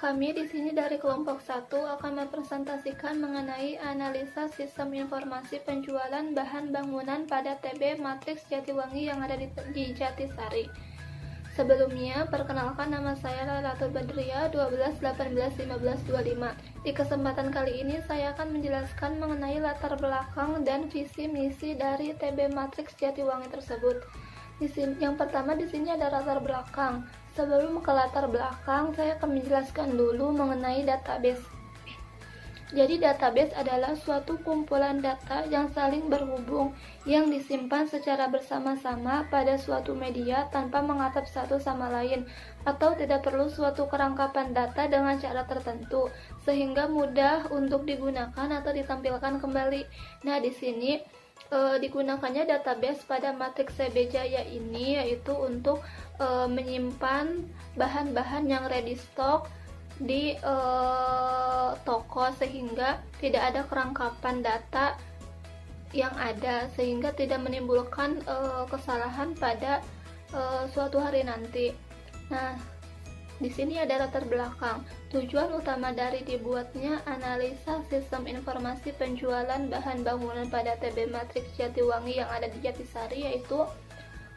Kami di sini dari kelompok 1 akan mempresentasikan mengenai analisa sistem informasi penjualan bahan bangunan pada TB Matrix Jatiwangi yang ada di Jatisari. Sebelumnya, perkenalkan, nama saya Lailatul Badriah 12181525. Di kesempatan kali ini saya akan menjelaskan mengenai latar belakang dan visi misi dari TB Matrix Jatiwangi tersebut. Yang pertama di sini ada latar belakang. Sebelum ke latar belakang, saya akan menjelaskan dulu mengenai database. Jadi database adalah suatu kumpulan data yang saling berhubung, yang disimpan secara bersama-sama pada suatu media tanpa mengatap satu sama lain, atau tidak perlu suatu kerangkapan data dengan cara tertentu, sehingga mudah untuk digunakan atau ditampilkan kembali. Nah, di sini digunakannya database pada matriks CB Jaya ini yaitu untuk menyimpan bahan-bahan yang ready stock di toko, sehingga tidak ada kerangkapan data yang ada, sehingga tidak menimbulkan kesalahan pada suatu hari nanti. Nah, di sini ada latar belakang. Tujuan utama dari dibuatnya analisa sistem informasi penjualan bahan bangunan pada TB Matrix Jatiwangi yang ada di Jatisari yaitu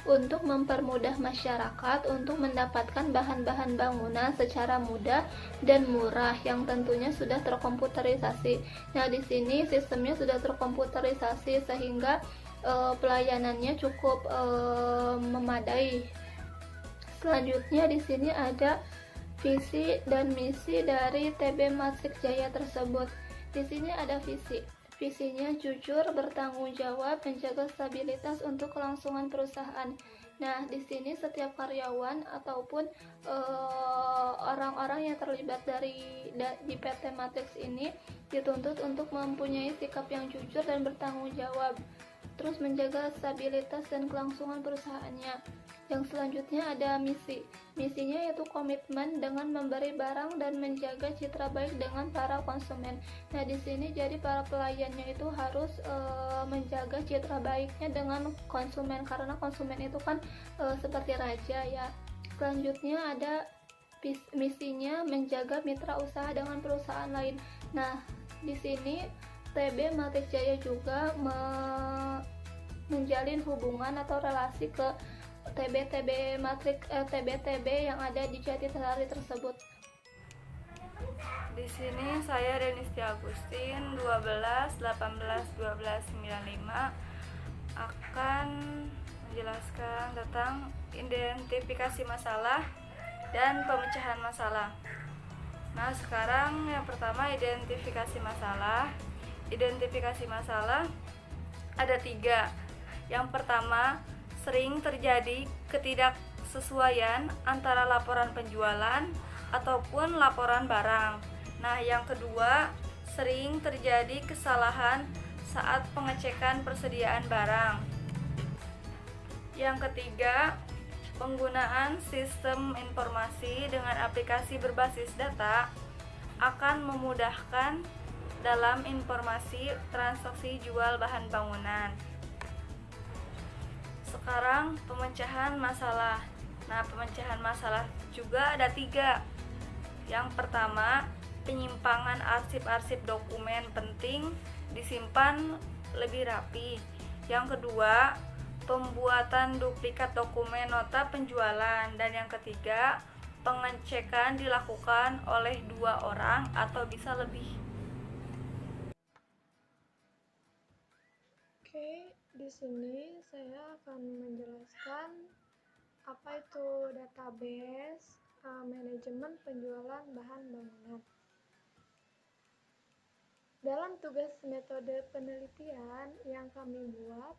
untuk mempermudah masyarakat untuk mendapatkan bahan-bahan bangunan secara mudah dan murah yang tentunya sudah terkomputerisasi. Nah, di sini sistemnya sudah terkomputerisasi sehingga pelayanannya cukup memadai. Selanjutnya di sini ada visi dan misi dari TB Matrix Jaya tersebut. Di sini ada visi. Visinya jujur, bertanggung jawab, menjaga stabilitas untuk kelangsungan perusahaan. Nah, di sini setiap karyawan ataupun orang-orang yang terlibat di PT Matrix ini dituntut untuk mempunyai sikap yang jujur dan bertanggung jawab. Terus menjaga stabilitas dan kelangsungan perusahaannya. Yang selanjutnya ada misi. Misinya yaitu komitmen dengan memberi barang dan menjaga citra baik dengan para konsumen. Nah, di sini jadi para pelayannya itu harus menjaga citra baiknya dengan konsumen, karena konsumen itu kan seperti raja ya. Selanjutnya ada misinya menjaga mitra usaha dengan perusahaan lain. Nah, di sini TB Matrix Jaya juga menjalin hubungan atau relasi ke TB yang ada di Jatisari tersebut. Di sini saya Denisti Agustin 12181295 akan menjelaskan tentang identifikasi masalah dan pemecahan masalah. Nah, sekarang yang pertama identifikasi masalah. Identifikasi masalah ada 3. Yang pertama, sering terjadi ketidaksesuaian antara laporan penjualan ataupun laporan barang. Nah, yang kedua, sering terjadi kesalahan saat pengecekan persediaan barang. Yang ketiga, penggunaan sistem informasi dengan aplikasi berbasis data akan memudahkan dalam informasi transaksi jual bahan bangunan. Sekarang pemecahan masalah. Nah, pemecahan masalah juga ada 3. Yang pertama, penyimpangan arsip-arsip dokumen penting disimpan lebih rapi. Yang kedua, pembuatan duplikat dokumen nota penjualan. Dan yang ketiga, pengecekan dilakukan oleh 2 orang atau bisa lebih. Oke, di sini saya akan menjelaskan apa itu database manajemen penjualan bahan bangunan. Dalam tugas metode penelitian yang kami buat,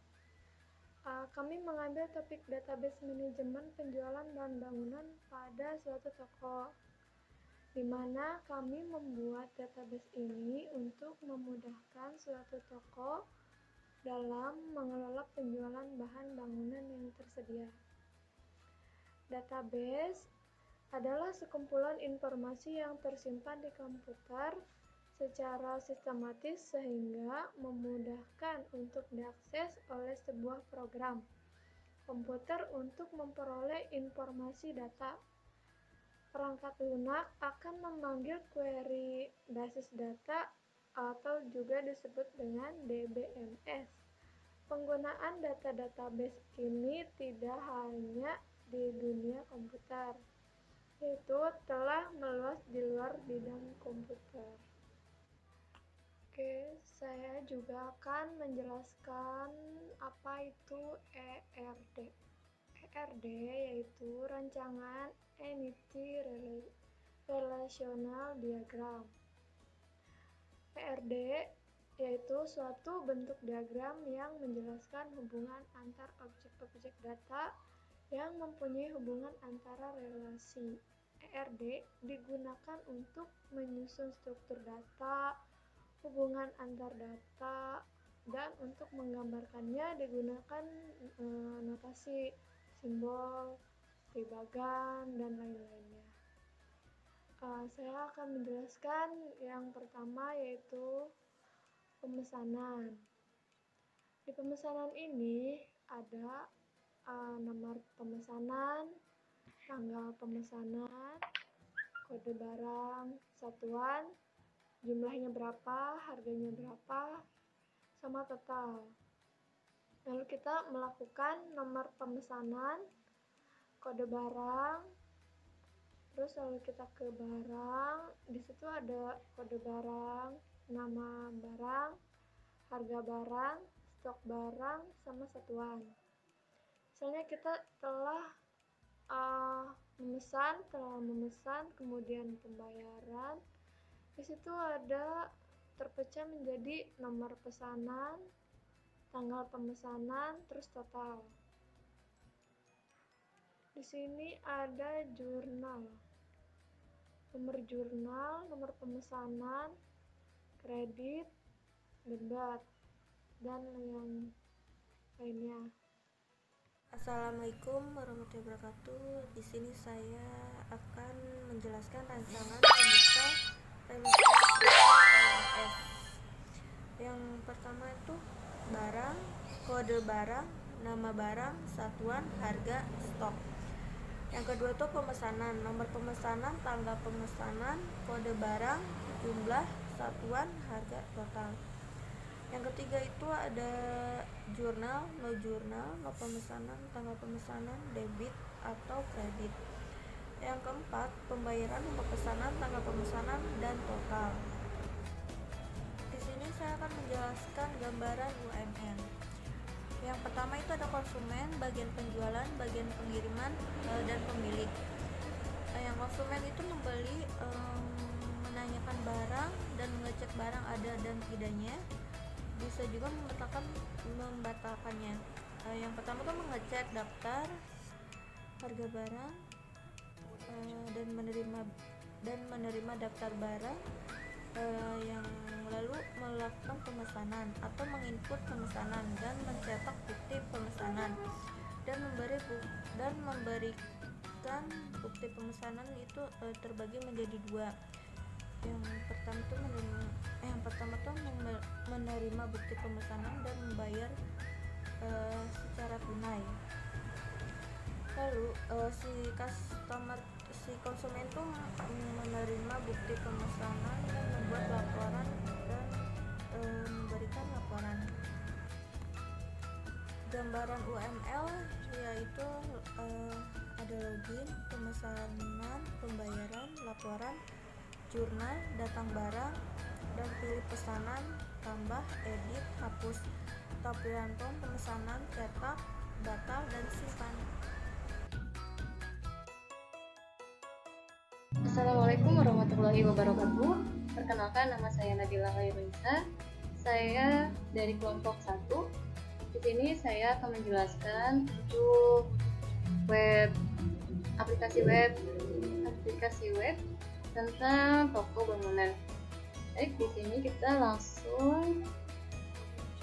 kami mengambil topik database manajemen penjualan bahan bangunan pada suatu toko, di mana kami membuat database ini untuk memudahkan suatu toko dalam mengelola penjualan bahan bangunan yang tersedia. Database adalah sekumpulan informasi yang tersimpan di komputer secara sistematis sehingga memudahkan untuk diakses oleh sebuah program komputer untuk memperoleh informasi data. Perangkat lunak akan memanggil query basis data atau juga disebut dengan DBMS. Penggunaan data database ini tidak hanya di dunia komputer, yaitu telah meluas di luar bidang komputer. Oke, saya juga akan menjelaskan apa itu ERD. ERD yaitu rancangan Entity Relational Diagram. ERD yaitu suatu bentuk diagram yang menjelaskan hubungan antar objek-objek data yang mempunyai hubungan antara relasi. ERD digunakan untuk menyusun struktur data, hubungan antar data, dan untuk menggambarkannya digunakan notasi, simbol, tribagan, dan lain-lainnya. Saya akan menjelaskan yang pertama yaitu pemesanan. Di pemesanan ini ada nomor pemesanan, tanggal pemesanan, kode barang, satuan, jumlahnya berapa, harganya berapa, sama total. Lalu kita melakukan nomor pemesanan, kode barang, terus lalu kita ke barang. Di situ ada kode barang, nama barang, harga barang, stok barang, sama satuan. Misalnya kita telah memesan, kemudian pembayaran. Di situ ada terpecah menjadi nomor pesanan, tanggal pemesanan, terus total. Di sini ada jurnal, nomor jurnal, nomor pemesanan, kredit, debat, dan yang lainnya. Assalamualaikum warahmatullahi wabarakatuh. Di sini saya akan menjelaskan rancangan pembuka PMS. Yang pertama itu barang, kode barang, nama barang, satuan, harga, stok. Yang kedua itu pemesanan, nomor pemesanan, tanggal pemesanan, kode barang, jumlah, satuan, harga, total. Yang ketiga itu ada jurnal, no pemesanan, tanggal pemesanan, debit atau kredit. Yang keempat, pembayaran, nomor pesanan, tanggal pemesanan, dan total. Di sini saya akan menjelaskan gambaran UML. Yang pertama itu ada konsumen, bagian penjualan, bagian pengiriman, dan pemilik. Yang konsumen itu membeli, menanyakan barang dan mengecek barang ada dan tidaknya. Bisa juga membatalkannya. Yang pertama itu mengecek daftar harga barang dan menerima daftar barang, yang lalu melakukan pemesanan atau menginput pemesanan dan mencetak bukti pemesanan dan memberikan bukti pemesanan itu terbagi menjadi dua. Yang pertama tuh menerima bukti pemesanan dan membayar secara tunai. Lalu si konsumen tuh menerima bukti pemesanan dan membuat laporan dan memberikan laporan. Gambaran UML yaitu ada login, pemesanan, pembayaran, laporan, jurnal, datang barang, dan pilih pesanan, tambah, edit, hapus, tampilan form pemesanan, cetak, batal, dan simpan. Assalamualaikum warahmatullahi wabarakatuh. Perkenalkan, nama saya Nabila Khairunisa. Saya dari kelompok 1. Di sini saya akan menjelaskan untuk aplikasi web tentang toko bangunan. Baik, di sini kita langsung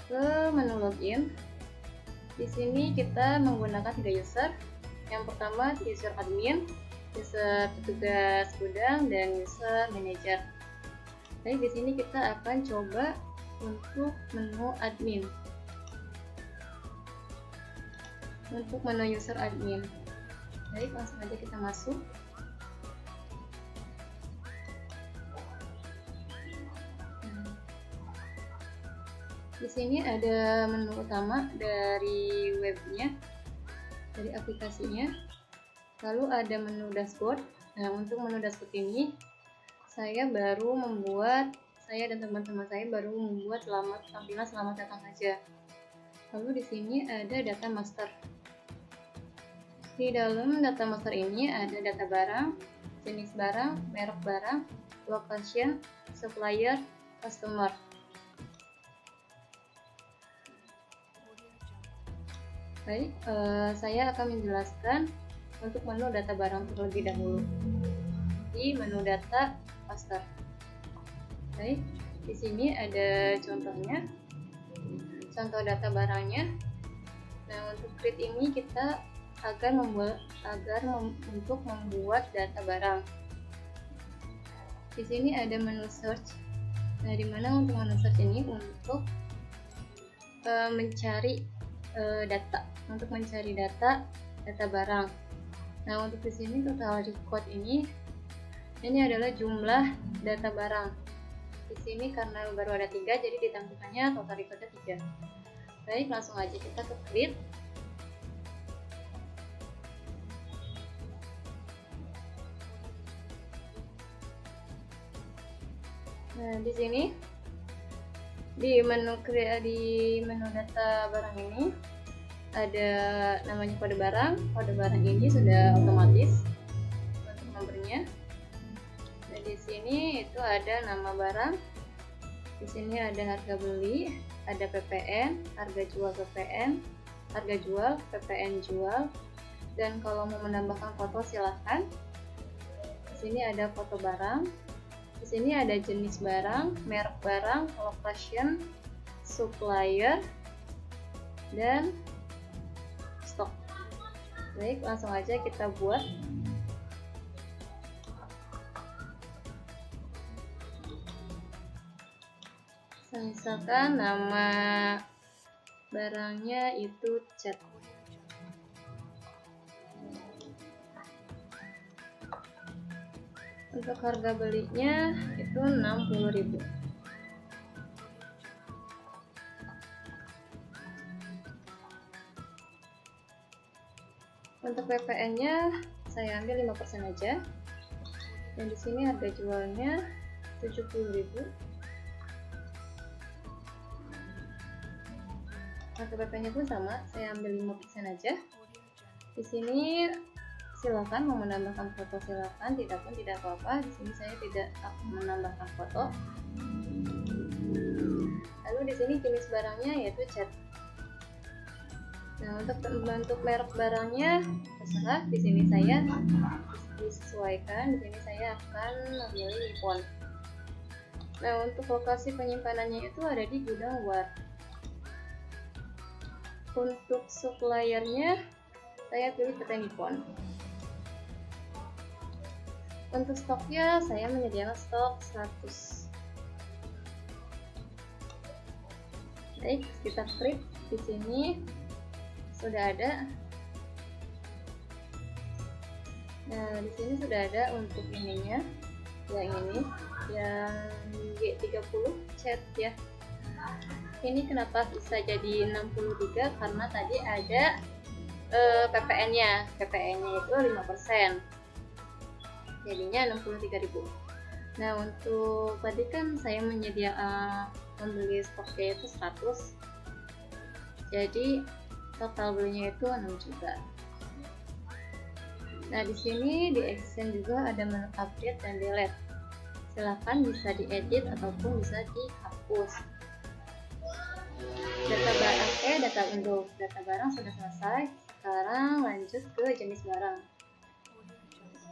ke menu login. Di sini kita menggunakan 3 user. Yang pertama user admin, user petugas gudang, dan user manager. Baik, di sini kita akan coba untuk menu admin. Untuk menu user admin. Baik, langsung aja kita masuk. Di sini ada menu utama dari webnya, dari aplikasinya. Lalu ada menu dashboard. Nah, untuk menu dashboard ini saya dan teman-teman saya baru membuat tampilan selamat datang saja. Lalu di sini ada data master. Di dalam data master ini ada data barang, jenis barang, merek barang, location, supplier, customer. Baik, saya akan menjelaskan untuk menu data barang terlebih dahulu di menu data master. Baik, di sini ada contohnya, contoh data barangnya. Nah, untuk create ini kita untuk membuat data barang. Di sini ada menu search. Nah, di mana untuk menu search ini untuk mencari data barang. Nah, untuk di sini total record ini adalah jumlah data barang. Di sini karena baru ada 3, jadi ditampilkannya total recordnya 3. Baik, langsung aja kita ke create. Nah, di sini di menu data barang ini ada namanya kode barang. Kode barang ini sudah otomatis untuk nomornya. Dan di sini itu ada nama barang. Di sini ada harga beli, ada PPN, harga jual PPN, harga jual, PPN jual. Dan kalau mau menambahkan foto silahkan. Di sini ada foto barang. Di sini ada jenis barang, merek barang, location, supplier, dan stok. Baik, langsung aja kita buat. Misalkan nama barangnya itu cat. Untuk harga belinya itu 60.000. Untuk PPN-nya saya ambil 5% aja. Dan di sini harga jualnya 70.000. Harga PPN-nya pun sama, saya ambil 5% aja. Di sini silakan mau menambahkan foto silakan, tidak pun tidak apa-apa. Di sini saya tidak akan menambahkan foto. Lalu di sini jenis barangnya yaitu cat. Nah, untuk merek barangnya terserah. Di sini saya disesuaikan. Di sini saya akan memilih Nippon. Nah, untuk lokasi penyimpanannya itu ada di gudang luar. Untuk suppliernya saya pilih PT Nippon. Untuk stoknya saya menyediakan stok 100. Baik, kita klik. Di sini sudah ada. Nah, di sini sudah ada untuk ininya, yang ini, yang G30 cat ya. Ini kenapa bisa jadi 63? Karena tadi ada PPN-nya. PPN-nya itu 5%. Jadinya 63.000. Nah, untuk tadi kan saya membeli stoknya itu 100. Jadi total belinya itu 6 juta. Nah, di sini di Excel juga ada menu update dan delete. Silahkan bisa diedit ataupun bisa dihapus. Untuk data barang sudah selesai. Sekarang lanjut ke jenis barang.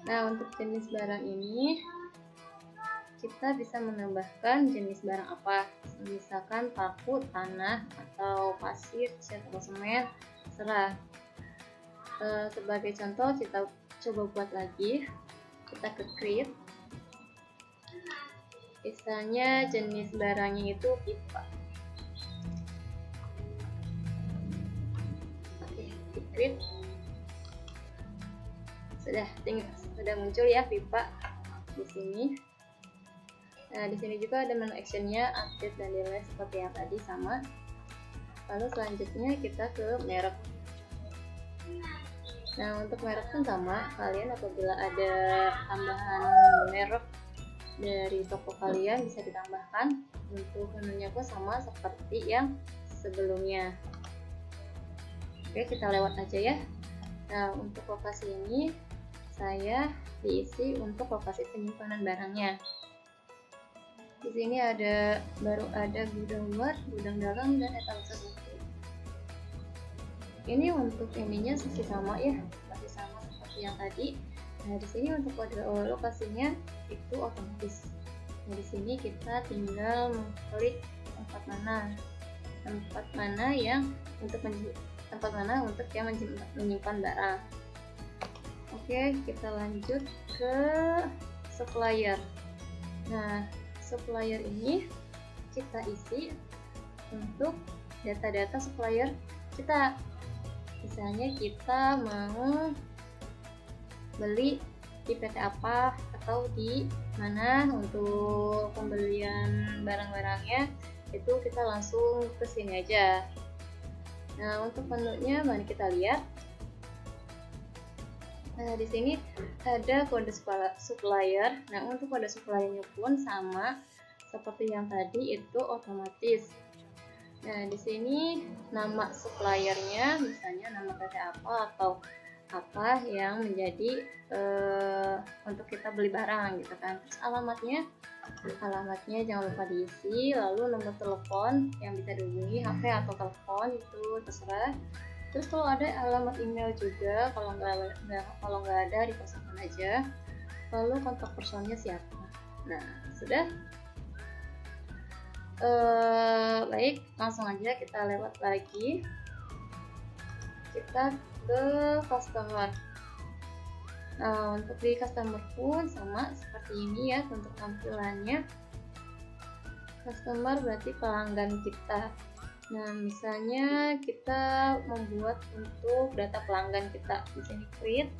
Nah, untuk jenis barang ini kita bisa menambahkan jenis barang apa, misalkan paku, tanah, atau pasir, cat, atau semen, serah. Sebagai contoh kita coba buat lagi. Kita ke create. Misalnya jenis barangnya itu pipa. Oke, di create. Sudah muncul ya pipa di sini. Nah, di sini juga ada menu actionnya, update dan delete seperti yang tadi sama. Lalu selanjutnya kita ke merek. Nah, untuk merek pun sama, kalian apabila ada tambahan merek dari toko kalian bisa ditambahkan. Untuk menunya pun sama seperti yang sebelumnya. Oke, kita lewat aja ya. Nah, untuk lokasi ini saya diisi untuk lokasi penyimpanan barangnya. Di sini baru ada gudang luar, gudang dalam, dan etalase buku. Ini untuk ininya masih sama ya, masih sama seperti yang tadi. Nah, di sini untuk kode lokasinya itu otomatis. Nah, di sini kita tinggal mengklik tempat mana yang menyimpan barang. Oke, kita lanjut ke supplier. Nah, supplier ini kita isi untuk data-data supplier kita. Misalnya kita mau beli di PT apa atau di mana untuk pembelian barang-barangnya, itu kita langsung ke sini aja. Nah, untuk menunya mari kita lihat. Nah, di sini ada kode supplier. Nah, untuk kode suppliernya pun sama seperti yang tadi, itu otomatis. Nah, di sini nama suppliernya, misalnya nama PT apa atau apa yang menjadi untuk kita beli barang gitu kan. Terus alamatnya jangan lupa diisi, lalu nomor telepon yang bisa dihubungi, HP atau telepon itu terserah. Terus kalau ada alamat email juga, kalau nggak ada dikosongkan aja. Lalu kontak personnya siapa. Nah, sudah. Baik, langsung aja kita lewat lagi. Kita ke customer. Nah, untuk di customer pun sama seperti ini ya untuk tampilannya. Customer berarti pelanggan kita. Nah, misalnya kita membuat untuk data pelanggan kita, di sini create.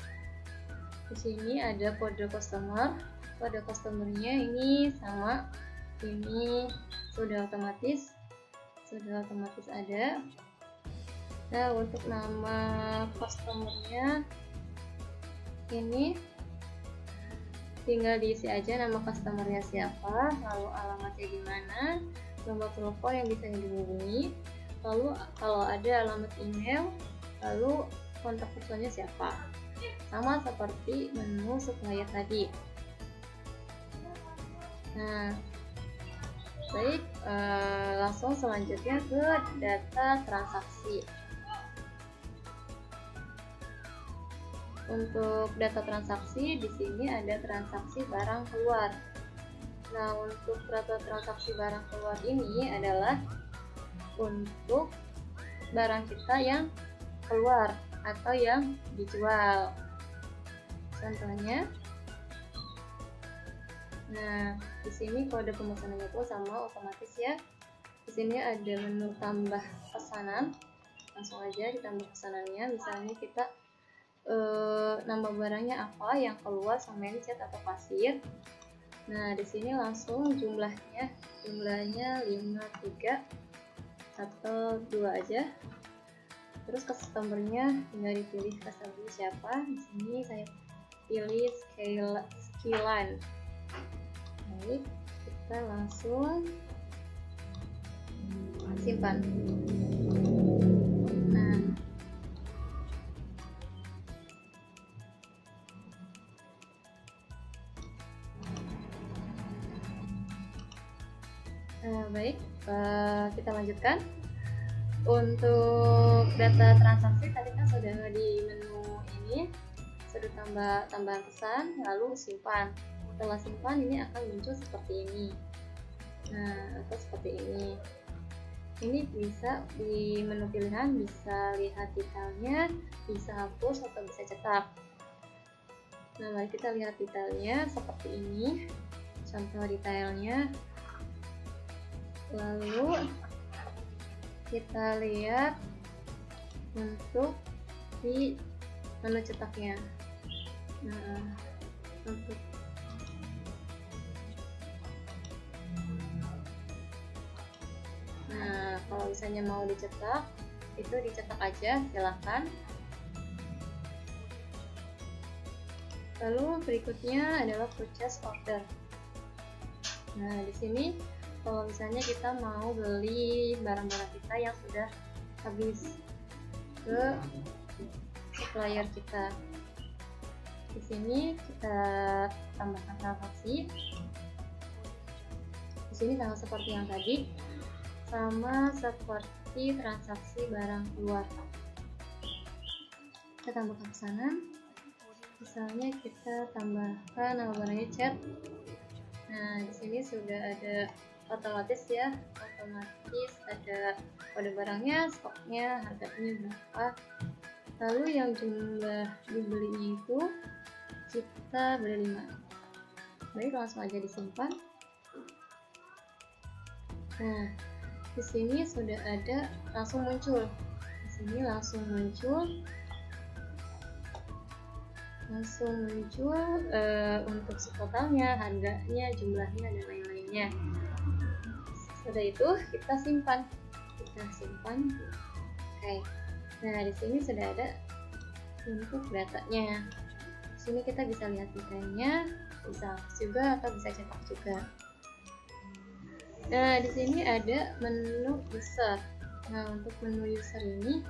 Di sini ada kode customer. Kode customernya ini sama, ini sudah otomatis ada. Nah, untuk nama customernya ini tinggal diisi aja nama customernya siapa, lalu alamatnya gimana, nomor telepon yang bisa dihubungi, lalu kalau ada alamat email, lalu kontak personnya siapa. Sama seperti menu supplier tadi. Nah, baik, langsung selanjutnya ke data transaksi. Untuk data transaksi di sini ada transaksi barang keluar. Nah, untuk data transaksi barang keluar ini adalah untuk barang kita yang keluar atau yang dijual. Contohnya, nah di sini kode pemesanannya pun sama otomatis ya. Di sini ada menu tambah pesanan, langsung aja ditambah pesanannya. Misalnya kita nama barangnya apa yang keluar sama yang cat atau pasir. Nah, di sini langsung jumlahnya 53 atau 2 aja. Terus customernya tinggal dipilih customer siapa. Di sini saya pilih Skilan. Baik, kita langsung simpan. Baik, kita lanjutkan. Untuk data transaksi tadi kan sudah di menu ini, sudah tambahan pesan, lalu simpan. Setelah simpan ini akan muncul seperti ini. Nah, atau seperti ini. Ini bisa di menu pilihan, bisa lihat detailnya, bisa hapus atau bisa cetak. Nah, mari kita lihat detailnya seperti ini. Contoh detailnya. Lalu kita lihat untuk di menu cetaknya. Nah, untuk misalnya mau dicetak, itu dicetak aja, silahkan. Lalu berikutnya adalah purchase order. Nah, di sini kalau misalnya kita mau beli barang-barang kita yang sudah habis ke supplier kita. Di sini kita tambahkan transaksi. Di sini sama seperti yang tadi, sama seperti transaksi barang keluar. Kita tambahkan pesanan. Misalnya kita tambahkan nama barangnya cat. Nah, di sini sudah ada otomatis ada kode barangnya, stoknya, harganya berapa. Lalu yang jumlah dibelinya itu kita beli 5. Baik, langsung aja disimpan. Nah, di sini sudah ada langsung muncul. Di sini langsung muncul untuk totalnya, harganya, jumlahnya, dan lain-lainnya. Setelah itu kita simpan. Oke. Nah, di sini sudah ada untuk datanya. Di sini kita bisa lihat detailnya, bisa hapus juga atau bisa cetak juga. Nah, di sini ada menu user. Nah, untuk menu user ini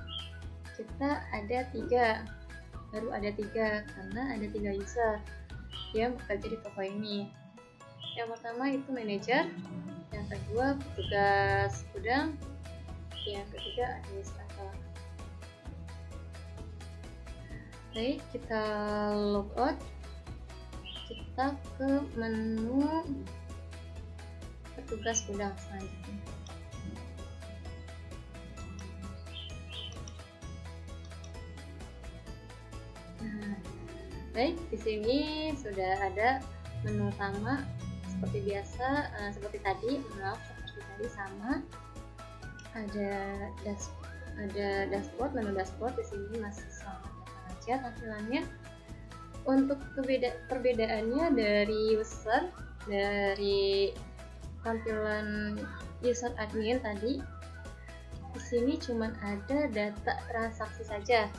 kita baru ada 3 karena ada 3 user yang bekerja di toko ini. Yang pertama itu manajer, yang kedua petugas gudang, yang ketiga administrator. Baik, kita logout, kita ke menu petugas gudang selanjutnya. Baik, di sini sudah ada menu utama seperti biasa, seperti tadi, sama. Ada dashboard, menu dashboard di sini masih sama aja tampilannya. Untuk perbedaannya dari tampilan user admin tadi, di sini cuma ada data transaksi saja.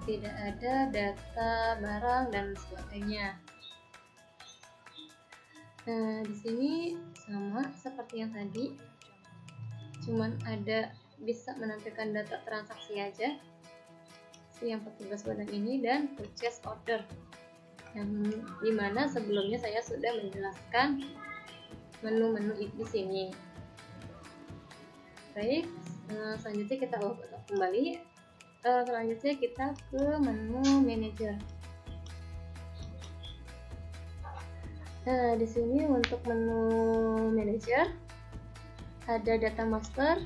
Tidak ada data barang dan sebagainya. Nah, di sini sama seperti yang tadi, cuman ada bisa menampilkan data transaksi aja, yang petugas gudang ini dan purchase order, yang dimana sebelumnya saya sudah menjelaskan menu-menu di sini. Baik, selanjutnya kita kembali. Selanjutnya kita ke menu manager. Nah, di sini untuk menu manager ada data master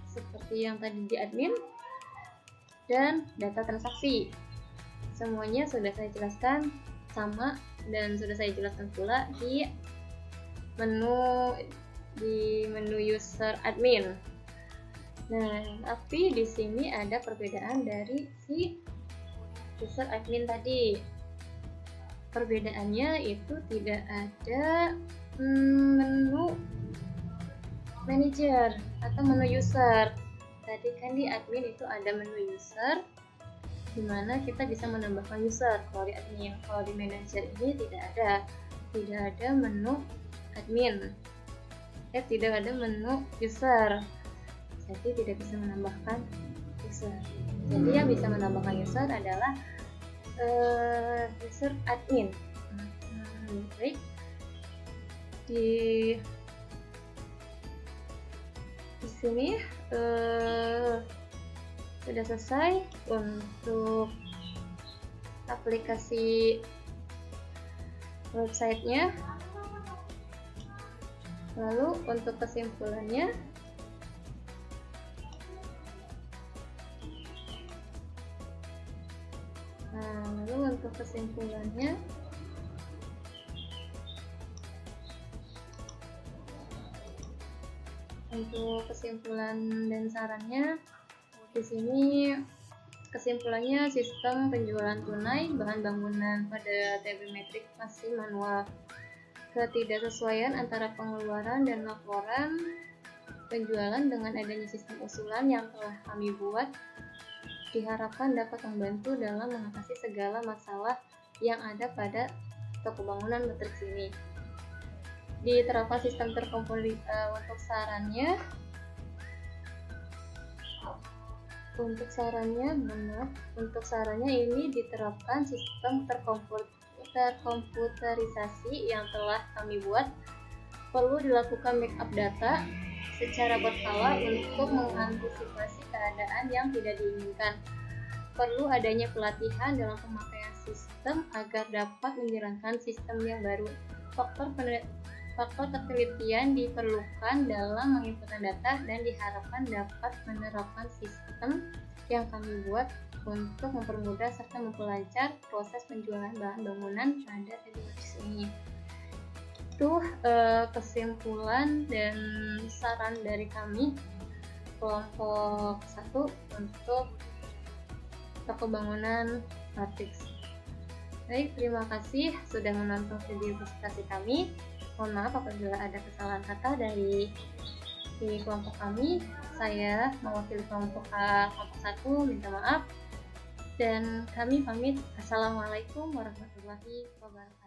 seperti yang tadi di admin dan data transaksi. Semuanya sudah saya jelaskan sama dan sudah saya jelaskan pula di menu user admin. Nah, tapi di sini ada perbedaan dari si user admin tadi. Perbedaannya itu tidak ada menu manager atau menu user. Tadi kan di admin itu ada menu user, dimana kita bisa menambahkan user. Kalau di admin, kalau di manager ini tidak ada menu admin. Tidak ada menu user. Jadi tidak bisa menambahkan user. Jadi yang bisa menambahkan user adalah user admin. Baik. Di sini sudah selesai untuk aplikasi websitenya. Lalu untuk kesimpulannya, untuk kesimpulan dan sarannya, di sini kesimpulannya sistem penjualan tunai bahan bangunan pada TB Matrix masih manual. Ketidaksesuaian antara pengeluaran dan laporan penjualan dengan adanya sistem usulan yang telah kami buat diharapkan dapat membantu dalam mengatasi segala masalah yang ada pada toko bangunan matriks ini. Diterapkan sistem terkomposit untuk sarannya ini diterapkan sistem terkomputerisasi yang telah kami buat. Perlu dilakukan backup data secara berkala untuk mengantisipasi keadaan yang tidak diinginkan. Perlu adanya pelatihan dalam pemakaian sistem agar dapat menjalankan sistem yang baru. Faktor ketelitian diperlukan dalam menginputkan data dan diharapkan dapat menerapkan sistem yang kami buat untuk mempermudah serta memperlancar proses penjualan bahan bangunan pada matriks ini. Itu kesimpulan dan saran dari kami kelompok 1 untuk toko bangunan matriks. Baik, terima kasih sudah menonton video presentasi kami. Mohon maaf apabila ada kesalahan kata dari kelompok kami. Saya mewakili kelompok 1 minta maaf. Dan kami pamit. Assalamualaikum warahmatullahi wabarakatuh.